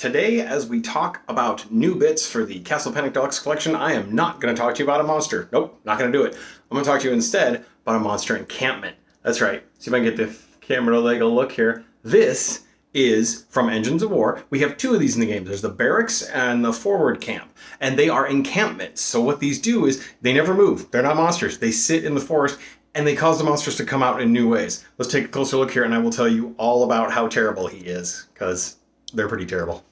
Today, as we talk about new bits for the Castle Panic Deluxe Collection, I am not going to talk to you about a monster. Nope, not going to do it. I'm going to talk to you instead about a monster encampment. That's right. See if I can get the camera to take a look here. This is from Engines of War. We have two of these in the game. There's the barracks and the forward camp, and they are encampments. So what these do is they never move. They're not monsters. They sit in the forest and they cause the monsters to come out in new ways. Let's take a closer look here and I will tell you all about how terrible he is, because they're pretty terrible.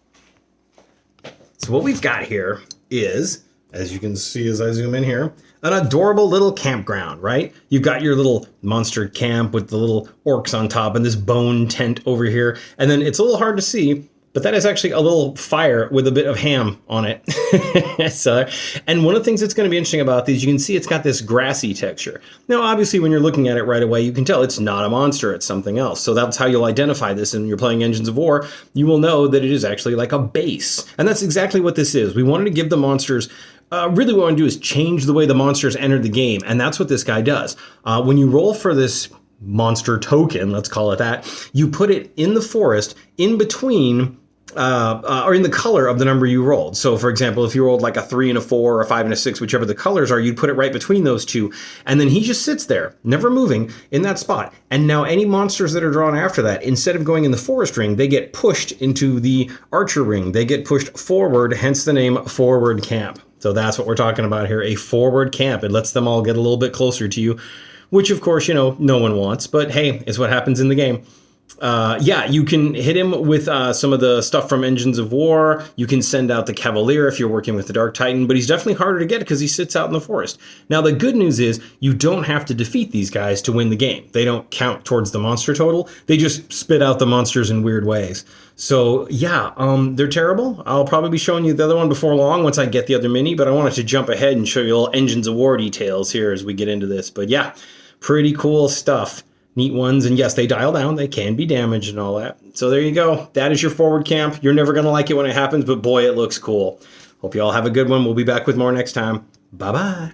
So what we've got here is, as you can see as I zoom in here, an adorable little campground, right? You've got your little monster camp with the little orcs on top and this bone tent over here. And then it's a little hard to see, but that is actually a little fire with a bit of ham on it. And one of the things that's going to be interesting about these, you can see it's got this grassy texture. Now, obviously, when you're looking at it right away, you can tell it's not a monster, it's something else. So that's how you'll identify this. And when you're playing Engines of War, you will know that it is actually like a base. And that's exactly what this is. We wanted to give the monsters really what I want to do is change the way the monsters enter the game. And that's what this guy does. When you roll for this monster token, let's call it that, you put it in the forest in between or in the color of the number you rolled. So for example, if you rolled like a 3 and a 4 or a 5 and a 6, whichever the colors are, you'd put it right between those two. And then he just sits there, never moving in that spot. And now any monsters that are drawn after that, instead of going in the forest ring, they get pushed into the archer ring. They get pushed forward, hence the name Forward Camp. So that's what we're talking about here, a forward camp. It lets them all get a little bit closer to you, which of course, you know, no one wants, but hey, it's what happens in the game. Yeah, you can hit him with some of the stuff from Engines of War. You can send out the Cavalier if you're working with the Dark Titan, but he's definitely harder to get because he sits out in the forest. Now, the good news is you don't have to defeat these guys to win the game. They don't count towards the monster total. They just spit out the monsters in weird ways. So yeah, they're terrible. I'll probably be showing you the other one before long once I get the other mini, but I wanted to jump ahead and show you little Engines of War details here as we get into this. But yeah, pretty cool stuff. Neat ones, and yes, they dial down, they can be damaged and all that. So there you go, that is your forward camp. You're never going to like it when it happens, but boy, it looks cool. Hope you all have a good one. We'll be back with more next time. Bye-bye.